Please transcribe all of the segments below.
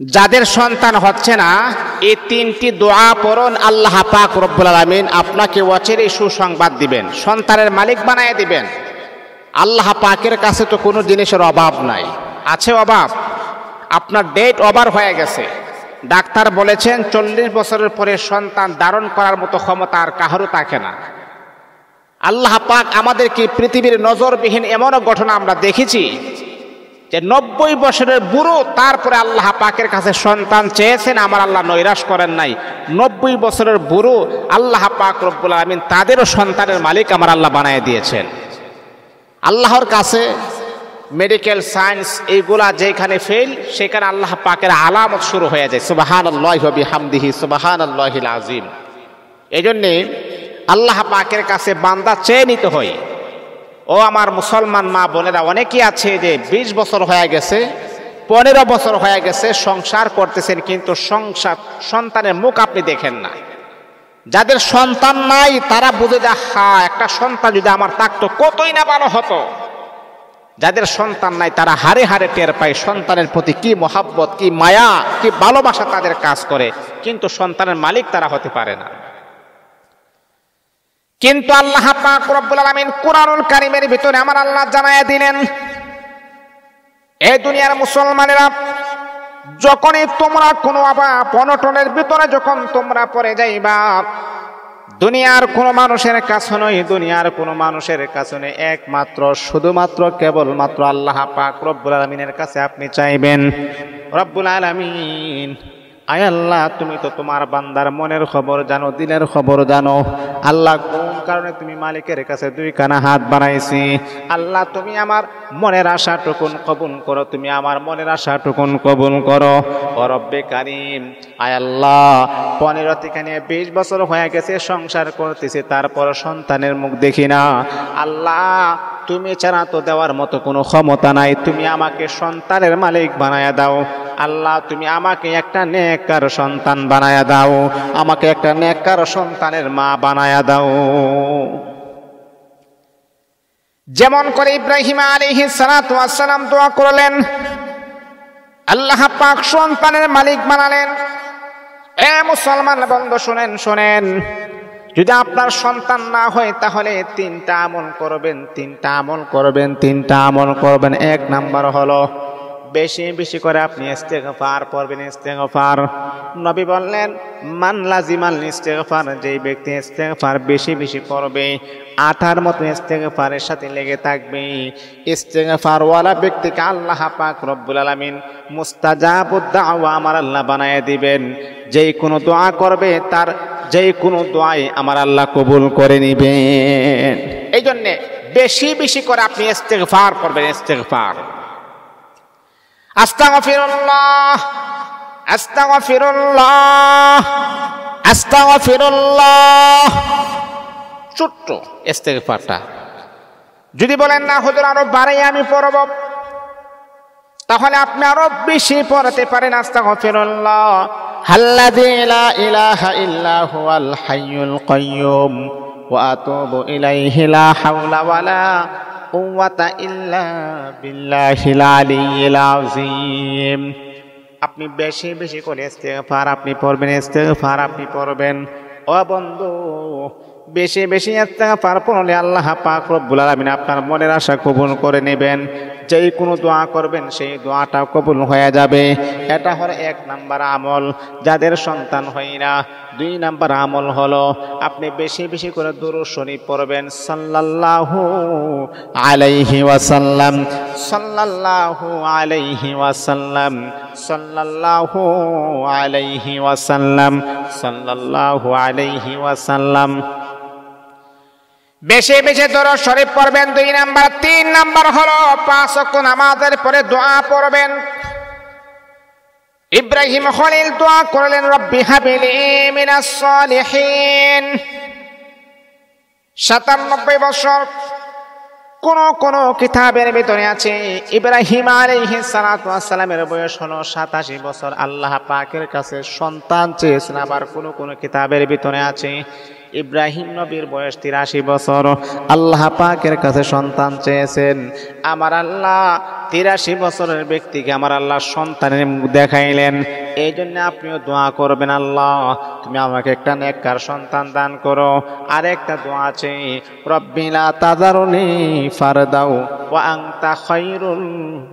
যাদের সন্তান হচ্ছে না, এই তিনটি দোয়া পড়ুন, আল্লাহ পাক রব্বুল আলামিন আপনাকে অচিরেই সুসংবাদ দিবেন, সন্তানের মালিক বানায় দিবেন। আল্লাহ পাকের কাছে তো কোনো জিনিসের অভাব নাই। আছে অভাব? আপনার ডেট ওভার হয়ে গেছে, ডাক্তার বলেছেন 40 বছরের পরে সন্তান ধারণ করার মতো ক্ষমতা আর কাহারও থাকে না। আল্লাহ পাক আমাদেরকে পৃথিবীর নজরবিহীন এমনও ঘটনা আমরা দেখেছি যে 90 বছরের বুড়ো, তারপরে আল্লাহ পাকের কাছে সন্তান চেয়েছেন, আমার আল্লাহ নৈরাশ করেন নাই। 90 বছরের বুড়ো আল্লাহ পাক রব্বুল আলামিন তাদেরও সন্তানের মালিক আমার আল্লাহ বানিয়ে দিয়েছেন। আল্লাহর কাছে মেডিকেল সায়েন্স এইগুলা যেখানে ফেল, সেখানে আল্লাহ পাকের আলামত শুরু হয়ে যায়। সুবহানাল্লাহি ওয়া বিহামদিহি সুবহানাল্লাহিল আযীম। এই জন্যে আল্লাহ পাকের কাছে বান্দা চেয়ে নিতে হয়। ও আমার মুসলমান মা বোনেরা, অনেকেই আছে যে 20 বছর হয়ে গেছে, 15 বছর হয়ে গেছে সংসার করতেছেন, কিন্তু সন্তানের মুখ আপনি দেখেন না। যাদের সন্তান নাই তারা বুঝে যায়, হ্যাঁ, একটা সন্তান যদি আমার থাকতো কতই না ভালো হতো। যাদের সন্তান নাই তারা হারে হারে টের পায় সন্তানের প্রতি কি মহাব্বত, কি মায়া, কি ভালোবাসা তাদের কাজ করে, কিন্তু সন্তানের মালিক তারা হতে পারে না। কিন্তু আল্লাহ পাক রব্বুল আলামিন কুরআনুল কারীমের ভিতরে আমার আল্লাহ জানায়া দিলেন, এই দুনিয়ার মুসলমানেরা, যখনই তোমরা কোনো অনটনের ভিতরে যখন তোমরা পড়ে যাইবা, দুনিয়ার কোনো মানুষের কাছে নয়, দুনিয়ার কোনো মানুষের কাছে নয়, একমাত্র শুধুমাত্র কেবলমাত্র আল্লাহ পাক রব্বুল আলামিনের কাছে আপনি চাইবেন। রব্বুল আলামিন, আয় আল্লাহ, তুমি তো তোমার বান্দার মনের খবর জানো, দিলের খবর জানো। আল্লাহ, কোন কারণে তুমি মালিকের কাছে 2 কানা হাত বাড়াইছি। আল্লাহ, তুমি আমার মনের আশাটুকুন কবুল করো, তুমি আমার মনের আশাটুকুন কবুল করো। ও রব্বে কারীম, আয় আল্লাহ, 15 থেকে 20 বছর হয়ে গেছে সংসার করতেছি, তারপর সন্তানের মুখ দেখি না। আল্লাহ, তুমি ছাড়া তো দেওয়ার মতো কোনো ক্ষমতা নাই, তুমি আমাকে সন্তানের মালিক বানায়া দাও। আল্লাহ, তুমি আমাকে একটা নেককার সন্তান বানায়া দাও, আমাকে একটা নেককার সন্তানের মা বানায়া দাও। যেমন করে ইব্রাহিম আলাইহিস সালাতু ওয়াস সালাম দোয়া করলেন, আল্লাহ পাক সন্তানের মালিক বানালেন। এ মুসলমান বন্ধু, শুনেন শুনেন, যদি আপনার সন্তান না হয় তাহলে 3টা আমল করবেন, 3টা আমল করবেন, 3টা আমল করবেন। 1 নাম্বার হলো বেশি বেশি করে আপনি ইস্তেগফার পড়বেন। ইস্তেগফার, নবী বললেন, মান লাজিমাল ইস্তেগফার, যেই ব্যক্তি ইস্তেগফার বেশি বেশি পড়বে, আঠার মতো ইস্তেগফারের সাথে লেগে থাকবে, ইস্তেগফার ওয়ালা ব্যক্তিকে আল্লাহ পাক রব্বুল আলামিন মুস্তাজাবুদ দাওয়া আমার আল্লাহ বানায় দিবেন। যেই কোনো দোয়া করবে তার যেই কোনো দোয়াই আমার আল্লাহ কবুল করে নিবেন। এই জন্যে বেশি বেশি করে আপনি ইস্তেগফার করবেন। ইস্তেগফার, আস্তাগফিরুল্লাহ, আস্তাগফিরুল্লাহ, আস্তাগফিরুল্লাহ, ছোট্ট ইস্তেগফারটা। যদি বলেন না হুজুর আরো বাড়াই আমি পড়ব, তাহলে আপনি আরো বেশি পড়তে পারেন। আস্তাগফিরুল্লাহ আল্লাযী লা ইলাহা ইল্লা হুয়াল হাইয়ুল কাইয়্যুম ওয়া আতুবু ইলাইহি লা হাওলা ওয়ালা কুওয়াতা ইল্লা বিল্লাহিল আলিয়্যিল আযীম। আপনি বেশি বেশি করে ইস্তেগফার আপনি পড়বেন, ইস্তেগফার আপনি পড়বেন। ও বন্ধু, বেশি বেশি ইস্তেগফার পড়লে আল্লাহ পাক রব্বুল আলামিন আপনার মনের আশা কবুল করে নেবেন। যেই কোনো দোয়া করবেন সেই দোয়াটা কবুল হয়ে যাবে। এটা হলো 1 নাম্বার আমল, যাদের সন্তান হয় না। 2 নাম্বার আমল হলো আপনি বেশি বেশি করে দুরূদ শরীফ পড়বেন, সাল্লাল্লাহু আলাইহি ওয়াসাল্লাম, সাল্লাল্লাহু আলাইহি ওয়াসাল্লাম, সাল্লাল্লাহু আলাইহি ওয়াসাল্লাম, সাল্লাল্লাহু আলাইহি ওয়াসাল্লাম। বেশি বেশি দরুদ শরীফ পড়বেন 2 নাম্বার। 3 নাম্বার হলো 5 ওয়াক্ত নামাজের পরে দোয়া পড়বেন। ইব্রাহিম খলিল দোয়া করলেন, রব্বি হাবলি মিনাস সালিহিন। 97 বছর কোন কিতাবের ভিতরে আছে ইব্রাহিম আলাইহিস সালাতু ওয়াস সালামের বয়স হলো 87 বছর, আল্লাহ পাকের কাছে সন্তান চেয়েছেন। আবার কোন কিতাবের ভিতরে আছে ইব্রাহিম নবীর বয়স 83 বছর, আল্লাহ পাকের কাছে সন্তান চেয়েছেন। আমার আল্লাহ 83 বছরের ব্যক্তিকে আমার আল্লাহ সন্তানের মুখ দেখাইলেন। এই জন্য আপনিও দোয়া করবেন, আল্লাহ তুমি আমাকে একটা নেককার সন্তান দান করো। আর একটা দোয়া আছে, রব্বি লা তাযারুনি ফারদাও ওয়া আনতা খায়রুল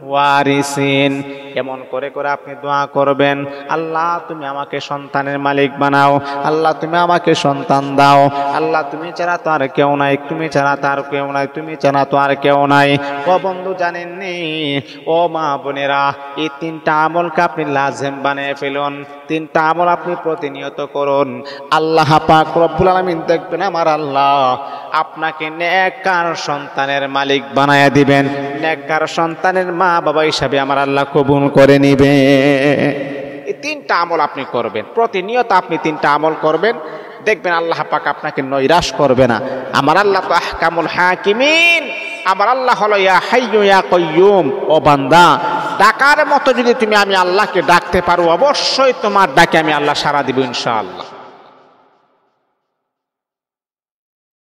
ওয়ারিসিন। এমন করে আপনি দোয়া করবেন, আল্লাহ তুমি আমাকে সন্তানের মালিক বানাও, আল্লাহ তুমি আমাকে সন্তান দাও, আল্লাহ তুমি ছাড়া তো আর কেউ নাই, তুমি ছাড়া তো আর কেউ নাই, তুমি ছাড়া তো আর কেউ নাই। ও বন্ধু জানেননি, ও মা বোনেরা, এই 3টা আমলকে আপনি লাজিম বানিয়ে ফেলুন। 3টা আমল আপনি প্রতিনিয়ত করুন, আল্লাহ পাক রব্বুল আলামিন দেখবেন আমার আল্লাহ আপনাকে নেককার সন্তানের মালিক বানায়া দিবেন, নেককার সন্তানের মা বাবা হিসাবে আমার আল্লাহ কবুল করে নিবে। এই 3টা আমল আপনি করবেন, প্রতিনিয়ত আপনি 3টা আমল করবেন, দেখবেন আল্লাহ পাক আপনাকে নৈরাশ করবে না। আমার আল্লাহ তো আহকামুল হাকিমিন, আমার আল্লাহ হলো ইয়া হাইয়্যু ইয়া কাইয়্যুম। ও বান্দা, ডাকার মতো যদি তুমি আমি আল্লাহকে ডাকতে পারো, অবশ্যই তোমার ডাকে আমি আল্লাহ সাড়া দিব ইনশাআল্লাহ।